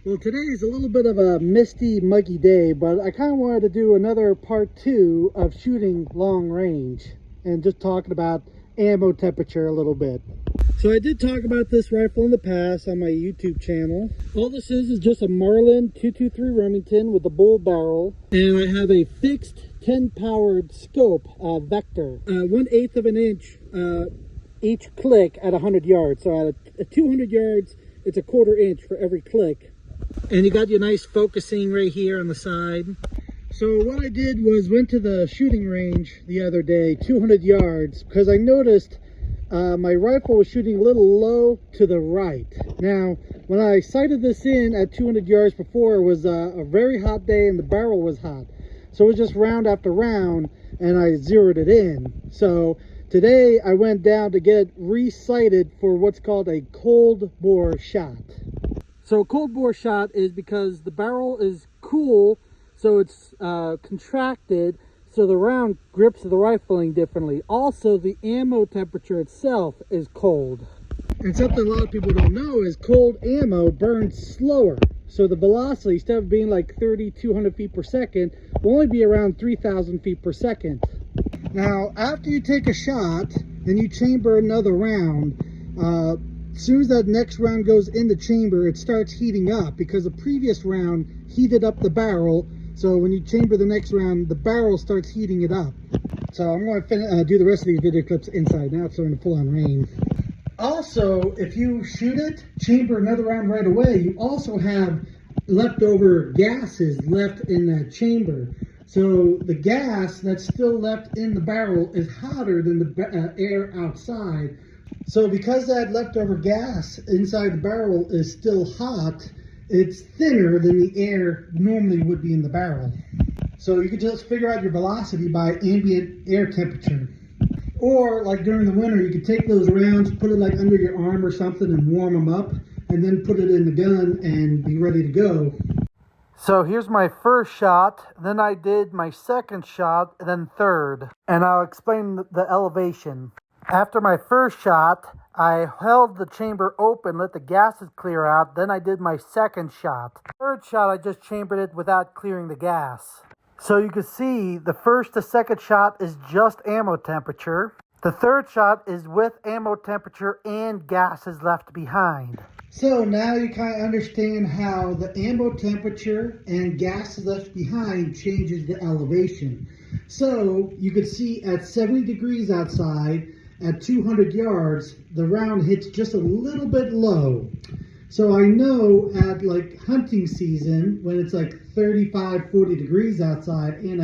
Well, today is a little bit of a misty, muggy day, but I kind of wanted to do another part two of shooting long range and just talking about ammo temperature a little bit. So I did talk about this rifle in the past on my YouTube channel. All this is just a Marlin 223 Remington with a bull barrel, and I have a fixed 10 powered scope Vector, 1/8 of an inch each click at 100 yards. So at 200 yards, it's a 1/4 inch for every click. And you got your nice focusing right here on the side. So what I did was went to the shooting range the other day, 200 yards, because I noticed my rifle was shooting a little low to the right. Now, when I sighted this in at 200 yards before, it was a very hot day and the barrel was hot. So it was just round after round, and I zeroed it in. So today I went down to get it re-sighted for what's called a cold bore shot. So a cold bore shot is because the barrel is cool, so it's contracted, so the round grips the rifling differently. Also, the ammo temperature itself is cold. And something a lot of people don't know is cold ammo burns slower. So the velocity, instead of being like 3,200 feet per second, will only be around 3,000 feet per second. Now, after you take a shot and you chamber another round, as soon as that next round goes in the chamber, it starts heating up because the previous round heated up the barrel. So when you chamber the next round, the barrel starts heating it up. So I'm going to do the rest of these video clips inside. Now it's starting to pull on rain. Also, if you shoot it, chamber another round right away, you also have leftover gases left in that chamber. So the gas that's still left in the barrel is hotter than the air outside. So because that leftover gas inside the barrel is still hot, it's thinner than the air normally would be in the barrel. So you can just figure out your velocity by ambient air temperature. Or like during the winter, you could take those rounds, put it like under your arm or something and warm them up, and then put it in the gun and be ready to go. So here's my first shot, then I did my second shot, and then third. And I'll explain the elevation. After my first shot, I held the chamber open, let the gases clear out, then I did my second shot. Third shot, I just chambered it without clearing the gas. So you can see the first to second shot is just ammo temperature. The third shot is with ammo temperature and gases left behind. So now you kind of understand how the ammo temperature and gases left behind changes the elevation. So you could see at 70 degrees outside, at 200 yards, the round hits just a little bit low. So I know at like hunting season, when it's like 35, 40 degrees outside and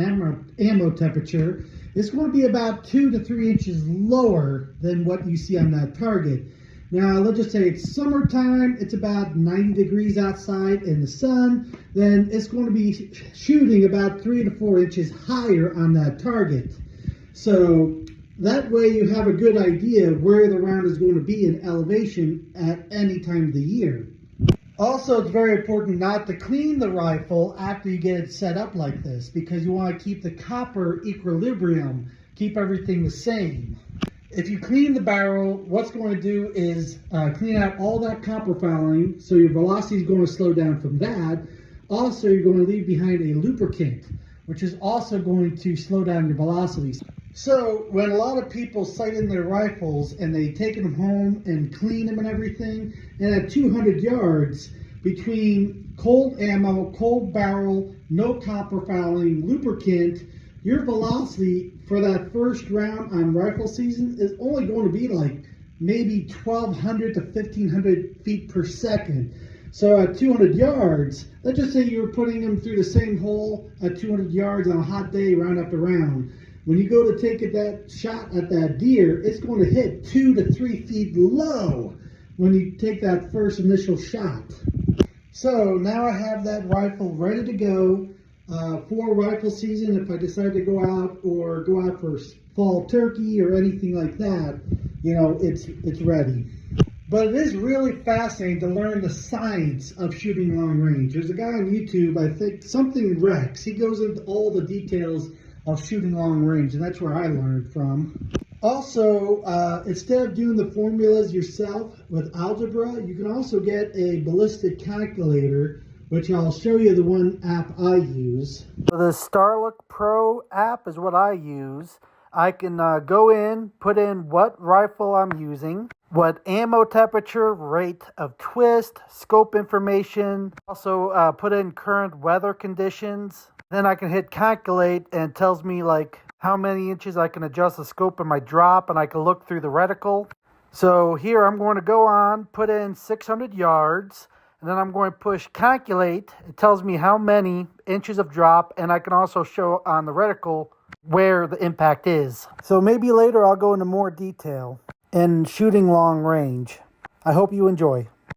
ammo temperature, it's going to be about 2 to 3 inches lower than what you see on that target. Now, let's just say it's summertime, it's about 90 degrees outside in the sun, then it's going to be shooting about 3 to 4 inches higher on that target. So that way you have a good idea where the round is going to be in elevation at any time of the year. Also, it's very important not to clean the rifle after you get it set up like this, because you want to keep the copper equilibrium, keep everything the same. If you clean the barrel, what's going to do is clean out all that copper fouling, so your velocity is going to slow down from that. Also, you're going to leave behind a lubricant, which is also going to slow down your velocities. So when a lot of people sight in their rifles and they take them home and clean them and everything, and at 200 yards, between cold ammo, cold barrel, no copper fouling, lubricant, your velocity for that first round on rifle season is only going to be like maybe 1,200 to 1,500 feet per second. So at 200 yards, let's just say you're putting them through the same hole at 200 yards on a hot day, round after round. When you go to take that shot at that deer, it's going to hit 2 to 3 feet low when you take that first initial shot. So now I have that rifle ready to go for rifle season. If I decide to go out or go out for fall turkey or anything like that, you know, it's ready. But it is really fascinating to learn the science of shooting long range. There's a guy on YouTube, I think, something Rex. He goes into all the details of shooting long range, and that's where I learned from. Also, instead of doing the formulas yourself with algebra, you can also get a ballistic calculator which I'll show you the one app I use. So the Starlook Pro app is what I use. I can go in, put in what rifle I'm using, what ammo temperature, rate of twist, scope information, also put in current weather conditions. Then I can hit calculate and it tells me like how many inches I can adjust the scope in my drop, and I can look through the reticle. So here I'm going to go on, put in 600 yards, and then I'm going to push calculate. It tells me how many inches of drop, and I can also show on the reticle where the impact is. So maybe later I'll go into more detail in shooting long range. I hope you enjoy.